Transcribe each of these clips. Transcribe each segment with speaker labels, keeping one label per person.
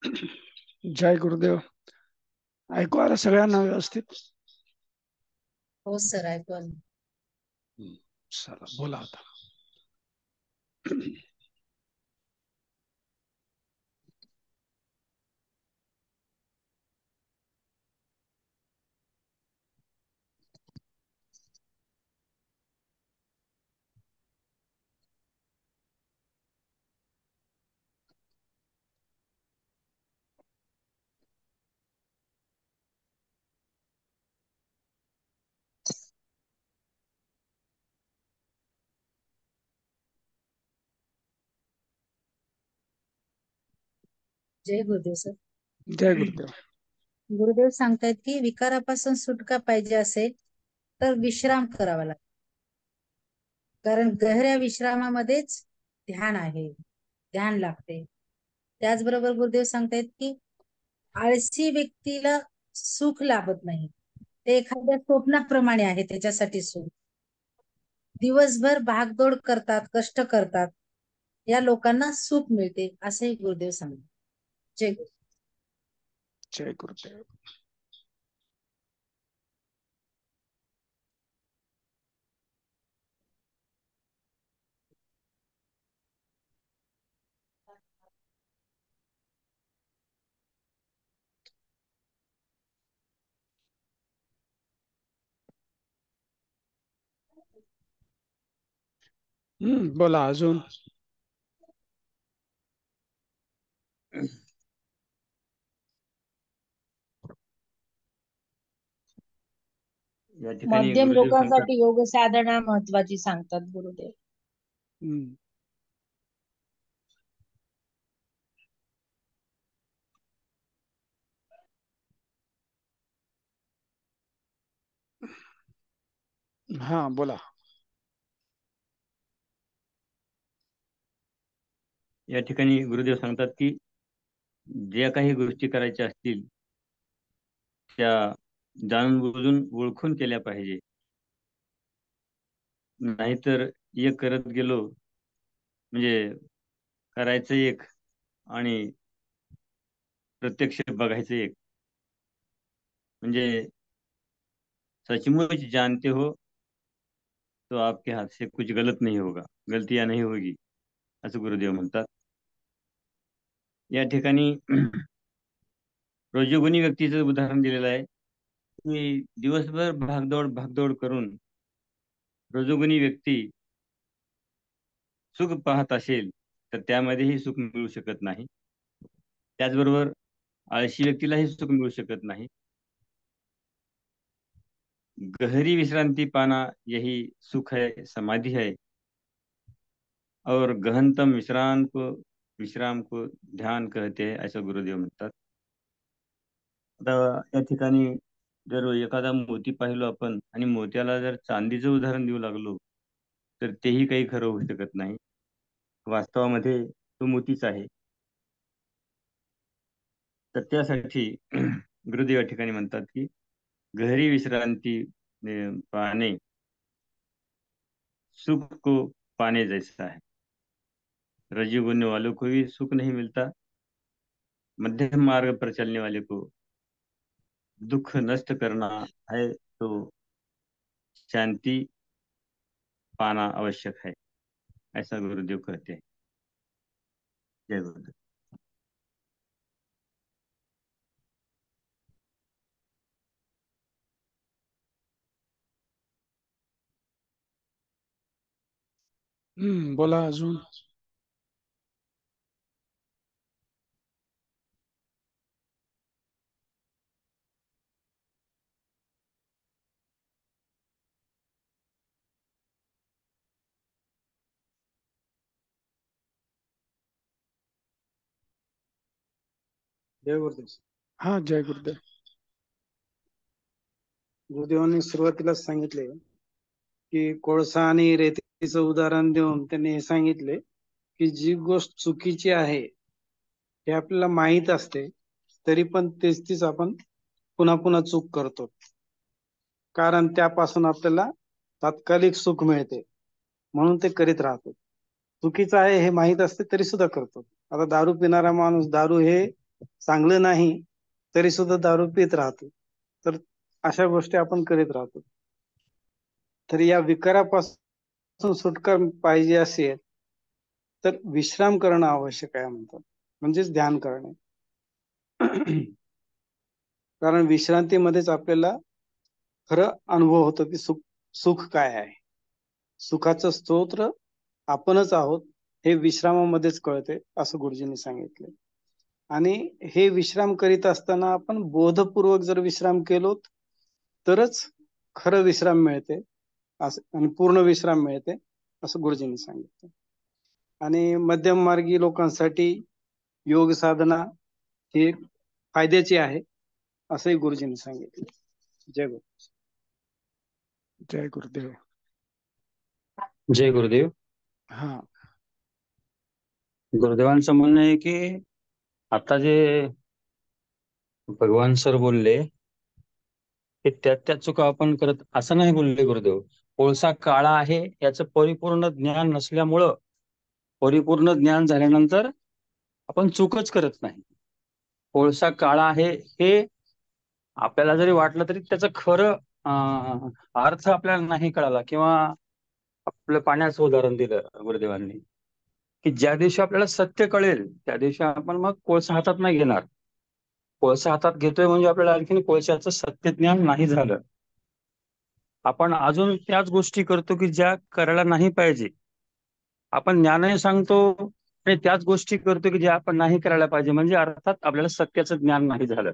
Speaker 1: जय गुरुदेव. ऐकू आलं सगळ्यांना व्यवस्थित?
Speaker 2: हो सर, ऐकू आलं.
Speaker 1: चला बोला आता.
Speaker 2: जय गुरुदेव सर.
Speaker 1: जय गुरुदेव.
Speaker 2: गुरुदेव सांगतायत की विकारापासून सुटका पाहिजे असेल तर विश्राम करावा लागतो, कारण गहऱ्या विश्रामामध्येच ध्यान आहे, ध्यान लागते. त्याचबरोबर गुरुदेव सांगतायत की आळशी व्यक्तीला सुख लाभत नाही, ते एखाद्या स्वप्नाप्रमाणे आहे. त्याच्यासाठी सुख, दिवसभर भागदौड करतात, कष्ट करतात, या लोकांना सुख मिळते असंही गुरुदेव सांगतात. जय गुरु.
Speaker 1: जय गुरुदेव. बोला अजून.
Speaker 3: या ठिकाणी
Speaker 4: मध्यम
Speaker 3: गुरुदेव सांगतात,
Speaker 4: लोकांसाठी योग साधना महत्वाची सांगतात गुरुदेव.
Speaker 1: हा बोला.
Speaker 3: या ठिकाणी गुरुदेव सांगतात की ज्या काही गोष्टी करायच्या असतील त्या जाणून बुजून ओळखून केल्या पाहिजे, नाहीतर एक करत गेलो म्हणजे करायचं एक आणि प्रत्यक्ष बघायचं एक. म्हणजे सचमुच जानते हो तो आपके हाथ से कुछ गलत नहीं होगा, गलतियां नहीं होगी, असं गुरुदेव म्हणतात. या ठिकाणी रजोगुणी व्यक्तीचं उदाहरण दिलेलं आहे की दिवसभर भागदौड भागदौड करून रजोगुणी व्यक्ती सुख पाहत असेल तर त्यामध्येही सुख मिळू शकत नाही. त्याचबरोबर आळशी व्यक्तीलाही सुख मिळू शकत नाही. गहरी विश्रांति पाना यही सुख है, समाधि है, और गहनतम विश्राम को ध्यान कहते हैं, असं गुरुदेव म्हणतात. आता या ठिकाणी जर एखादा मोती पाहिलो आपण आणि मोत्याला जर चांदीचं उदाहरण देऊ लागलो तर तेही काही खरं होऊ शकत नाही. वास्तवामध्ये तो मोतीच आहे. तर त्यासाठी गुरुदेव या ठिकाणी म्हणतात की गहरी विश्रांति पाने सुख को पाने जैसा है. रजोगुण वालों को भी सुख नहीं मिलता, मध्यम मार्ग पर चलने वाले को दुख नष्ट करना है तो शांति पाना आवश्यक है, ऐसा गुरुदेव कहते हैं. जय गुरुदेव.
Speaker 1: बोला अजून.
Speaker 5: जय गुरुदेव.
Speaker 1: हा जय गुरुदेव.
Speaker 5: गुरुदेवांनी सुरुवातीलाच सांगितले की कोळसा आणि रेतीचं उदाहरण देऊन त्यांनी हे सांगितले की जी गोष्ट चुकीची आहे हे आपल्याला माहित असते, तरी पण तेच आपण पुन्हा पुन्हा चूक करतो, कारण त्यापासून आपल्याला तात्कालिक सुख मिळते म्हणून ते करीत राहतो. चुकीचं आहे हे माहित असते तरी सुद्धा करतो. आता दारू पिणारा माणूस दारू हे चांगलं नाही तरी सुद्धा दारू पित राहतो. तर अशा गोष्टी आपण करीत राहतो. तर या विकारापासून सुटका पाहिजे असेल तर विश्राम करणं आवश्यक आहे म्हणतात, म्हणजेच ध्यान करणे. कारण विश्रांतीमध्येच आपल्याला खरं अनुभव होतो की सुख सुख काय आहे. सुखाचं स्तोत्र आपणच आहोत हे विश्रामामध्येच कळते असं गुरुजींनी सांगितले. आणि हे विश्राम करीत असताना आपण बोधपूर्वक जर विश्राम केलो तरच खरं विश्राम मिळते असं आणि पूर्ण विश्राम मिळते असं गुरुजींनी सांगितलं. आणि मध्यम मार्गी लोकांसाठी योग साधना ही फायद्याची आहे असंही गुरुजींनी सांगितलं. जय गुरु.
Speaker 1: जय गुरुदेव.
Speaker 3: जय गुरुदेव.
Speaker 1: हा,
Speaker 3: गुरुदेवांचं म्हणणं आहे की आता जे भगवान सर बोलले की त्या चुका आपण करत, असं नाही बोलले गुरुदेव. कोळसा काळा आहे याचं परिपूर्ण ज्ञान नसल्यामुळं परिपूर्ण ज्ञान झाल्यानंतर आपण चूकच करत नाही. कोळसा काळा आहे हे आपल्याला जरी वाटलं तरी त्याचं खरं अर्थ आपल्याला नाही कळाला. किंवा आपलं पाण्याचं उदाहरण दिलं गुरुदेवांनी की ज्या दिवशी आपल्याला सत्य कळेल त्या दिवशी आपण मग कोळसा हातात नाही घेणार. कोळसा हातात घेतोय म्हणजे आपल्याला आणखीन कोळशाचं सत्य ज्ञान नाही झालं. आपण अजून त्याच गोष्टी करतो की ज्या करायला नाही पाहिजे. आपण ज्ञानही सांगतो आणि त्याच गोष्टी करतो की ज्या आपण नाही करायला पाहिजे. म्हणजे अर्थात आपल्याला सत्याचं ज्ञान नाही झालं.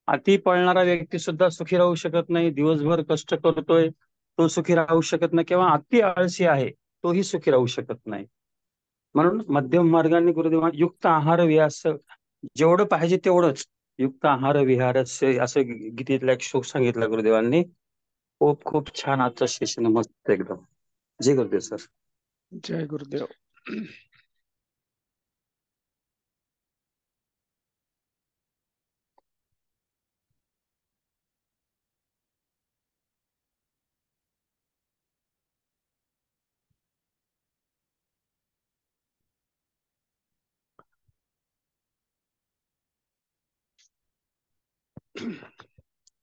Speaker 3: अति पळणारा व्यक्ती सुद्धा सुखी राहू शकत नाही. दिवसभर कष्ट करतोय तो सुखी राहू शकत नाही. किंवा अति आळशी आहे तोही सुखी राहू शकत नाही. म्हणून मध्यम मार्गाने गुरुदेव युक्त आहार विहार, जेवढं पाहिजे तेवढंच युक्त आहार विहार असं गीतेतला एक श्लोक सांगितला गुरुदेवांनी. खूप खूप छान आजचं सेशन, मस्त एकदम. जय गुरुदेव सर.
Speaker 1: जय गुरुदेव.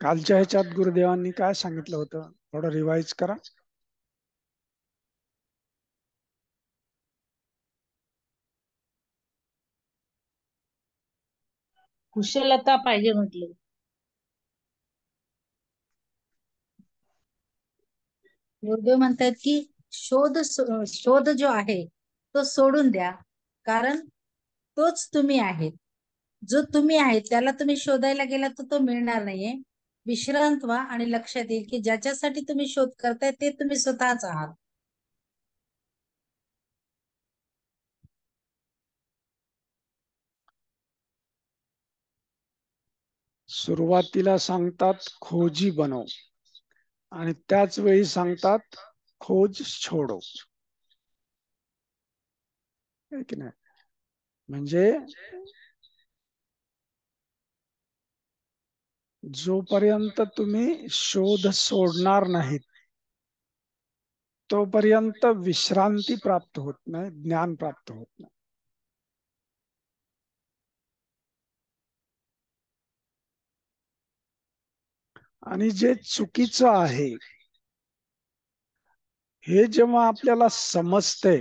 Speaker 1: कालच्या ह्याच्यात गुरुदेवांनी काय सांगितलं होतं, थोडं रिवाइज करा.
Speaker 4: कुशलता पाहिजे म्हटलं.
Speaker 2: गुरुदेव म्हणतात की शोध जो आहे तो सोडून द्या, कारण तोच तुम्ही आहेत. जो तुम्ही आहे त्याला तुम्ही शोधायला गेला तर तो मिळणार नाहीये. विश्रांत व्हा आणि लक्षात येईल की ज्याच्यासाठी तुम्ही शोध करताय ते तुम्ही स्वतःच आहात.
Speaker 1: सुरुवातीला सांगतात खोजी बनव आणि त्याच वेळी सांगतात खोज छोडो. है की नाही? म्हणजे जोपर्यंत तुम्ही शोध सोडणार नाहीत तोपर्यंत विश्रांती प्राप्त होत नाही, ज्ञान प्राप्त होत नाही. आणि जे चुकीचं आहे हे जेव्हा आपल्याला समजते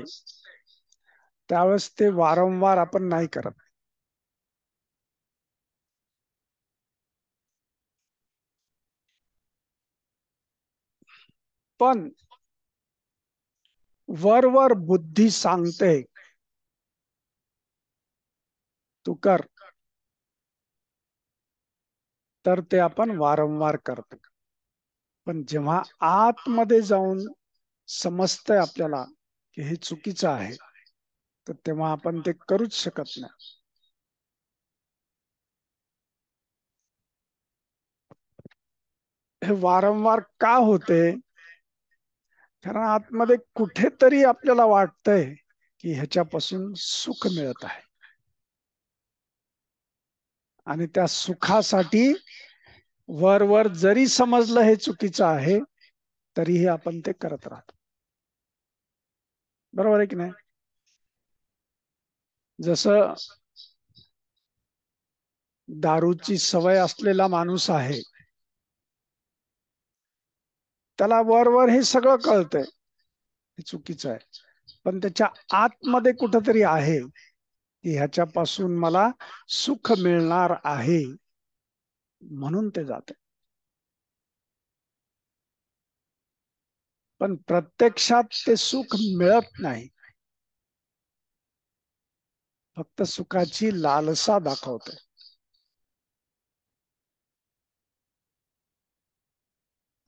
Speaker 1: त्यावेळेस ते वारंवार आपण नाही करत. पण वर बुद्धी सांगते तू कर, तर ते आपण वारंवार करतो. पण जेव्हा आतमध्ये जाऊन समजतंय आपल्याला की हे चुकीचं आहे, तर तेव्हा आपण ते करूच शकत नाही. हे वारंवार का होते? कारण आतमध्ये कुठेतरी आपल्याला वाटतंय की ह्याच्यापासून सुख मिळत आहे आणि त्या सुखासाठी वर जरी समजलं हे चुकीचं आहे तरीही आपण ते करत राहतो. बरोबर आहे की नाही? जसं दारूची सवय असलेला माणूस आहे, त्याला वर हे सगळं कळतंय, हे चुकीचं आहे, पण त्याच्या आतमध्ये कुठंतरी आहे की ह्याच्यापासून मला सुख मिळणार आहे, म्हणून ते जाते. पण प्रत्यक्षात ते सुख मिळत नाही, फक्त सुखाची लालसा दाखवते.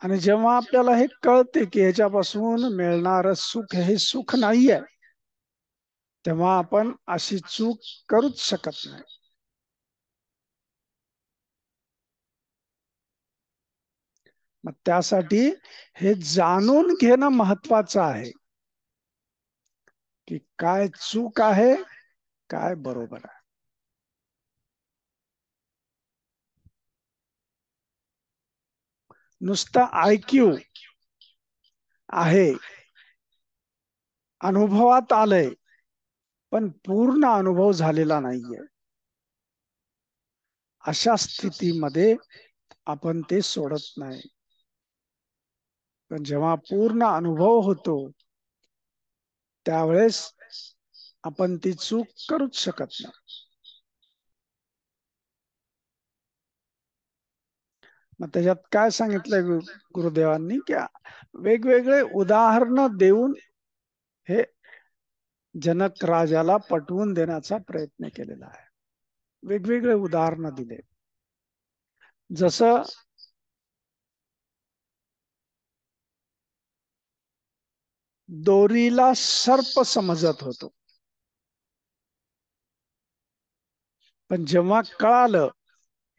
Speaker 1: आणि जेव्हा आपल्याला हे कळते की ह्याच्यापासून मिळणार सुख हे सुख नाहीये, तेव्हा आपण अशी चूक करूच शकत नाही. मग त्यासाठी हे जाणून घेणं महत्वाचं आहे की काय चूक आहे, काय बरोबर आहे. नुसतं IQ आहे, अनुभवात आलंय, पण पूर्ण अनुभव झालेला नाहीये. अशा स्थितीमध्ये आपण ते सोडत नाही. पण जेव्हा पूर्ण अनुभव होतो त्यावेळेस आपण ती चूक करूच शकत नाही. मग त्याच्यात काय सांगितलंय गुरुदेवांनी की वेगवेगळे उदाहरण देऊन हे जनक राजाला पटवून देण्याचा प्रयत्न केलेला आहे. वेगवेगळे उदाहरण दिले. जसं दोरीला सर्प समजत होतो, पण जेव्हा कळालं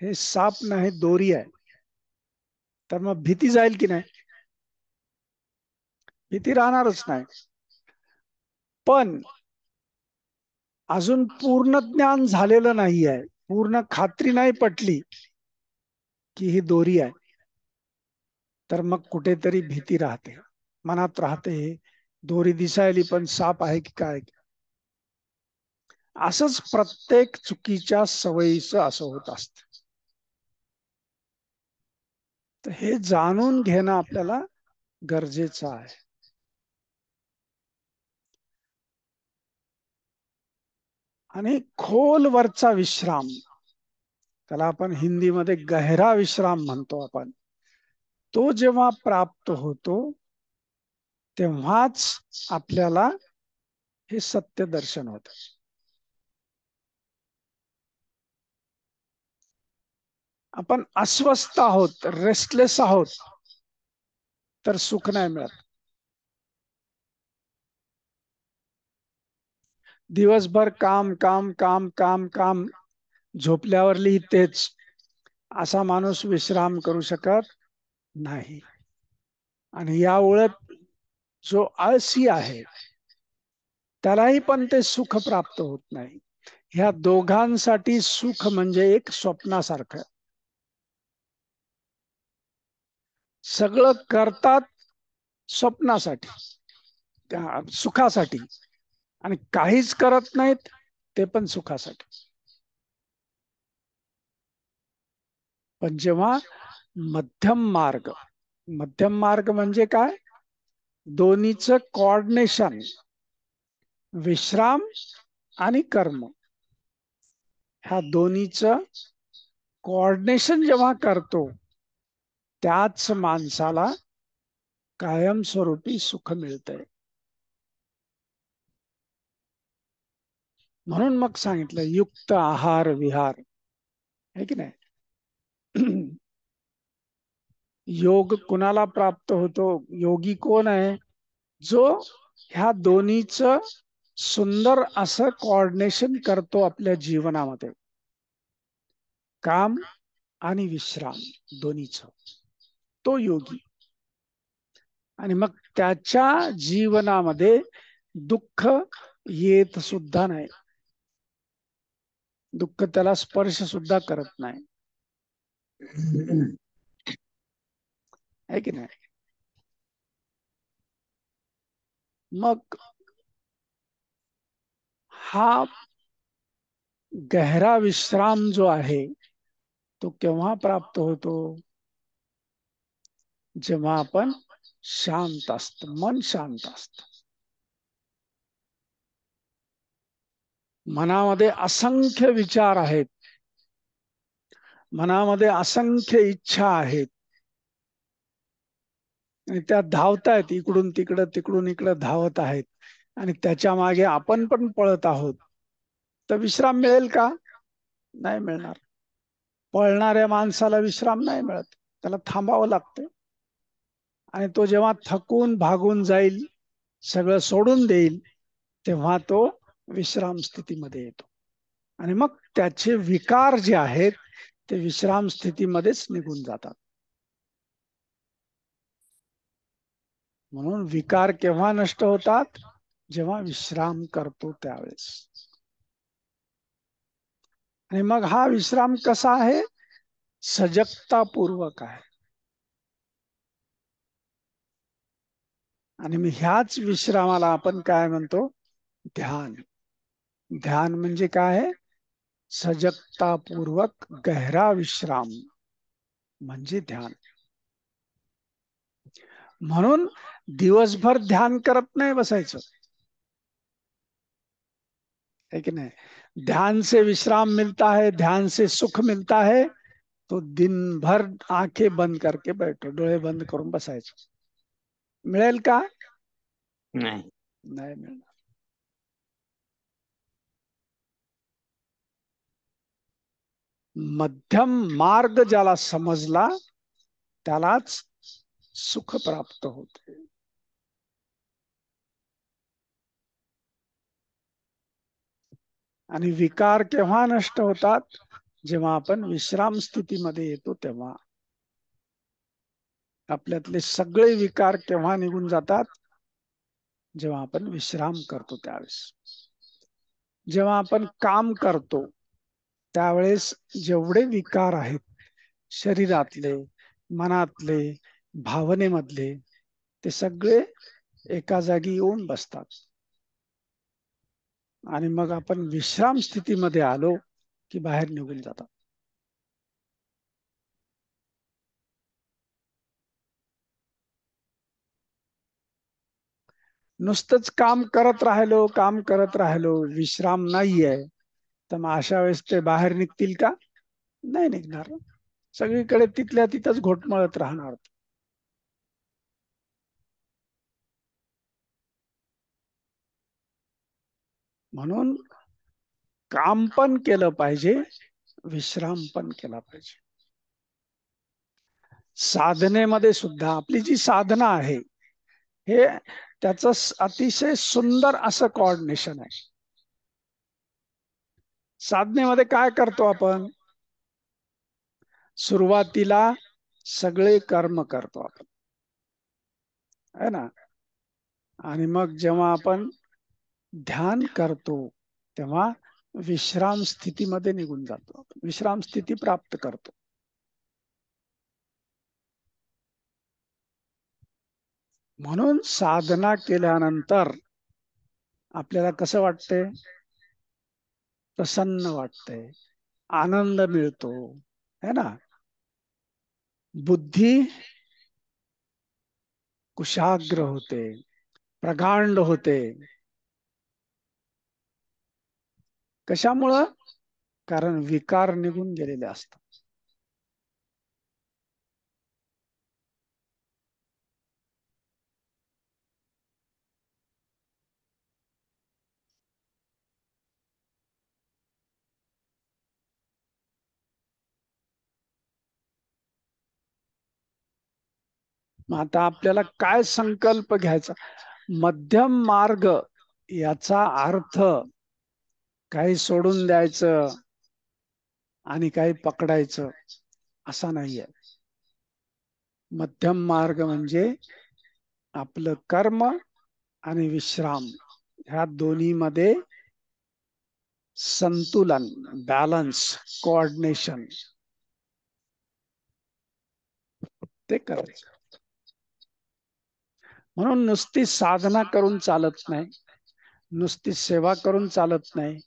Speaker 1: हे साप नाही दोरी आहे, तर मग भीती जाईल की नाही? भीती राहणारच नाही. पण अजून पूर्ण ज्ञान झालेलं नाही आहे, पूर्ण खात्री नाही पटली की ही दोरी आहे, तर मग कुठेतरी भीती राहते, मनात राहते दोरी दिसायली पण साप आहे की काय. असंच प्रत्येक चुकीच्या सवयीचं असं होत असत. तर हे जाणून घेणं आपल्याला गरजेचं आहे. आणि खोलवरचा विश्राम, त्याला आपण हिंदीमध्ये गहरा विश्राम म्हणतो आपण, तो जेव्हा प्राप्त होतो तेव्हाच आपल्याला हे सत्य दर्शन होत. आपण अस्वस्थ आहोत, रेस्टलेस आहोत, तर सुख नाही मिळत. दिवसभर काम काम काम काम काम, झोपल्यावरली तेच, असा माणूस विश्राम करू शकत नाही. आणि या ओळख जो आळसी आहे त्यालाही पण ते सुख प्राप्त होत नाही. ह्या दोघांसाठी सुख म्हणजे एक स्वप्नासारखं. सगळं करतात स्वप्नासाठी, सुखासाठी, आणि काहीच करत नाहीत ते पण सुखासाठी. पण जेव्हा मध्यम मार्ग म्हणजे काय? दोन्हीचं कोऑर्डिनेशन, विश्राम आणि कर्म, ह्या दोन्हीचं कोऑर्डिनेशन जेव्हा करतो त्याच माणसाला कायमस्वरूपी सुख मिळतंय. म्हणून मग सांगितलं युक्त आहार विहार, है की नाही? योग कुणाला प्राप्त होतो? योगी कोण आहे? जो ह्या दोन्हीचं सुंदर असं कोऑर्डिनेशन करतो आपल्या जीवनामध्ये, काम आणि विश्राम दोन्हीचं, तो योगी. आणि मग त्याच्या जीवनामध्ये दुःख येत सुद्धा नाही, दुःख त्याला स्पर्श सुद्धा करत नाही, है की नाही? मग हा गहरा विश्राम जो आहे तो केव्हा प्राप्त होतो? जेव्हा आपण शांत असत, मन शांत असत. मनामध्ये असंख्य विचार आहेत, मनामध्ये असंख्य इच्छा आहेत आणि त्या धावतायत, इकडून तिकडं तिकडून इकडं धावत आहेत आणि त्याच्या मागे आपण पण पळत आहोत. तर विश्राम मिळेल का? नाही मिळणार. पळणाऱ्या माणसाला विश्राम नाही मिळत, त्याला थांबावं लागतं. आणि तो जेव्हा थकून भागून जाईल, सगळं सोडून देईल, तेव्हा तो विश्राम स्थितीमध्ये येतो. आणि मग त्याचे विकार जे आहेत ते विश्राम स्थितीमध्येच निघून जातात. म्हणून विकार केव्हा नष्ट होतात? जेव्हा विश्राम करतो त्यावेळेस. आणि मग हा विश्राम कसा आहे? सजगतापूर्वक आहे. आणि मग ह्याच विश्रामाला आपण काय म्हणतो? ध्यान. ध्यान म्हणजे काय आहे? सजगतापूर्वक गहरा विश्राम म्हणजे ध्यान. म्हणून दिवसभर ध्यान करत नाही बसायचं, है कि नहीं? ध्यान से विश्राम मिलता है, ध्यान से सुख मिलता है. तो दिन भर आंखें बंद करके बैठो, डोळे बंद करून बसायचं. मिळेल का?
Speaker 3: नाही.
Speaker 1: नाही मिळणार. मध्यम मार्ग ज्याला समजला त्यालाच सुख प्राप्त होते. आणि विकार केव्हा नष्ट होतात? जेव्हा आपण विश्राम स्थितीमध्ये येतो तेव्हा. आपल्यातले सगळे विकार केव्हा निघून जातात? जेव्हा आपण विश्राम करतो त्यावेळेस. जेव्हा आपण काम करतो त्यावेळेस जेवढे विकार आहेत शरीरातले, मनातले, भावनेमधले, ते सगळे एका जागी येऊन बसतात. आणि मग आपण विश्राम स्थितीमध्ये आलो की बाहेर निघून जातात. नुसतंच काम करत राहिलो, विश्राम नाहीये, तर मग अशा वेळेस ते बाहेर निघतील का? नाही निघणार. सगळीकडे तिथल्या तिथंच घोटमळत राहणार. म्हणून काम पण केलं पाहिजे, विश्राम पण केला पाहिजे. साधनेमध्ये सुद्धा आपली जी साधना आहे हे त्याचं अतिशय सुंदर असं कोऑर्डिनेशन आहे. साधनेमध्ये काय करतो आपण? सुरुवातीला सगळे कर्म करतो आपण, है ना? आणि मग जेव्हा आपण ध्यान करतो तेव्हा विश्राम स्थितीमध्ये निघून जातो आपण, विश्राम स्थिती प्राप्त करतो. म्हणून साधना केल्यानंतर आपल्याला कसं वाटतंय? प्रसन्न वाटतंय, आनंद मिळतो, है ना? बुद्धी कुशाग्र होते, प्रगाढ होते. कशामुळं? कारण विकार निघून गेलेले असतात. मग आता आपल्याला काय संकल्प घ्यायचा? मध्यम मार्ग याचा अर्थ काही सोडून द्यायचं आणि काही पकडायचं असा नाहीये. मध्यम मार्ग म्हणजे आपलं कर्म आणि विश्राम ह्या दोन्ही मध्ये संतुलन, बॅलन्स, कोऑर्डिनेशन ते करायचं. म्हणून नुसती साधना करून चालत नाही, नुसती सेवा करून चालत नाही,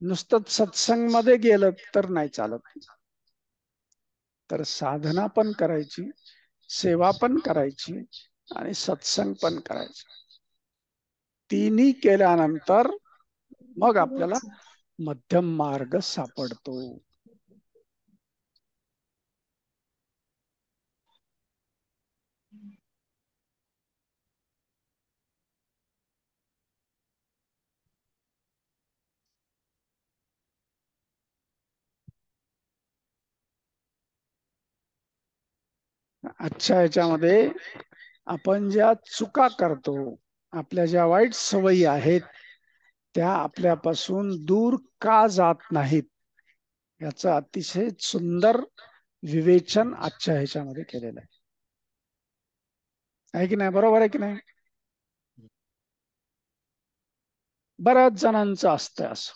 Speaker 1: नुसतंच सत्संग मध्ये गेलं तर नाही चालत. तर साधना पण करायची, सेवा पण करायची आणि सत्संग पण करायचा. तिन्ही केल्यानंतर मग आपल्याला मध्यम मार्ग सापडतो. आजच्या ह्याच्यामध्ये आपण ज्या चुका करतो, आपल्या ज्या वाईट सवयी आहेत, त्या आपल्यापासून दूर का जात नाहीत, याचं अतिशय सुंदर विवेचन आजच्या ह्याच्यामध्ये केलेलं आहे की नाही? बरोबर आहे की नाही? बऱ्याच जणांचं असतं असं.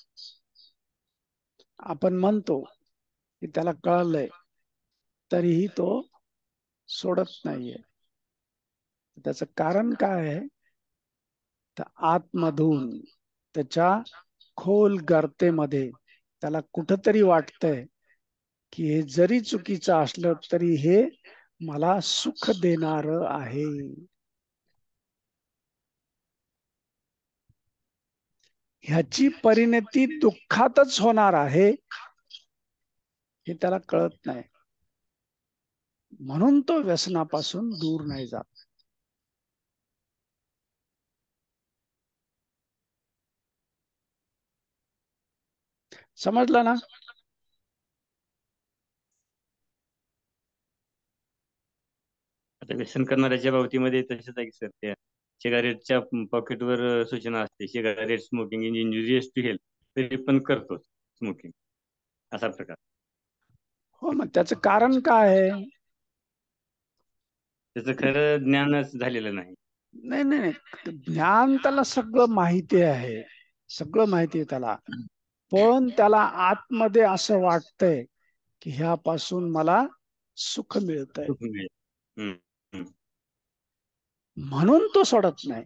Speaker 1: आपण म्हणतो की त्याला कळलंय, तरीही तो सोडत नाहीये. त्याचं कारण काय आहे? तर आतमधून त्याच्या खोल गर्तेमध्ये त्याला कुठंतरी वाटतंय की हे जरी चुकीचं असलं तरी हे मला सुख देणार आहे. ह्याची परिणती दुःखातच होणार आहे हे त्याला कळत नाही. म्हणून तो व्यसनापासून दूर नाही जात. समजलं ना?
Speaker 3: आता व्यसन करणाऱ्याच्या बाबतीमध्ये तसेच आहे सर. त्या सिगारेटच्या पॉकेटवर सूचना असते, cigarette smoking is injurious to health, तरी पण करतो स्मोकिंग, असा प्रकार.
Speaker 1: हो, मग त्याचं कारण काय आहे?
Speaker 3: त्याचं खरं ज्ञानच झालेलं नाही.
Speaker 1: नाही नाही नाही. ज्ञान त्याला सगळं माहिती आहे, सगळं माहिती आहे त्याला, पण त्याला आतमध्ये असं वाटतंय की ह्यापासून मला सुख मिळतंय,
Speaker 3: सुख मिळेल. हम्म, हम्म.
Speaker 1: म्हणून तो सोडत नाही.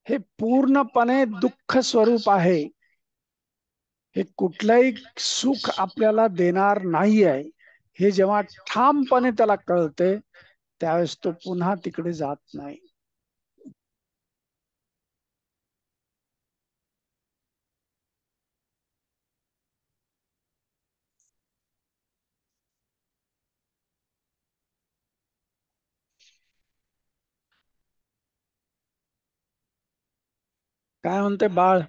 Speaker 1: हे पूर्णपणे दुःख स्वरूप आहे. हे कुठलंही सुख आपल्याला देणार नाही आहे, हे जेव्हा ठामपणे त्याला कळते त्यावेळेस तो पुन्हा तिकडे जात नाही. काय म्हणते बाळ?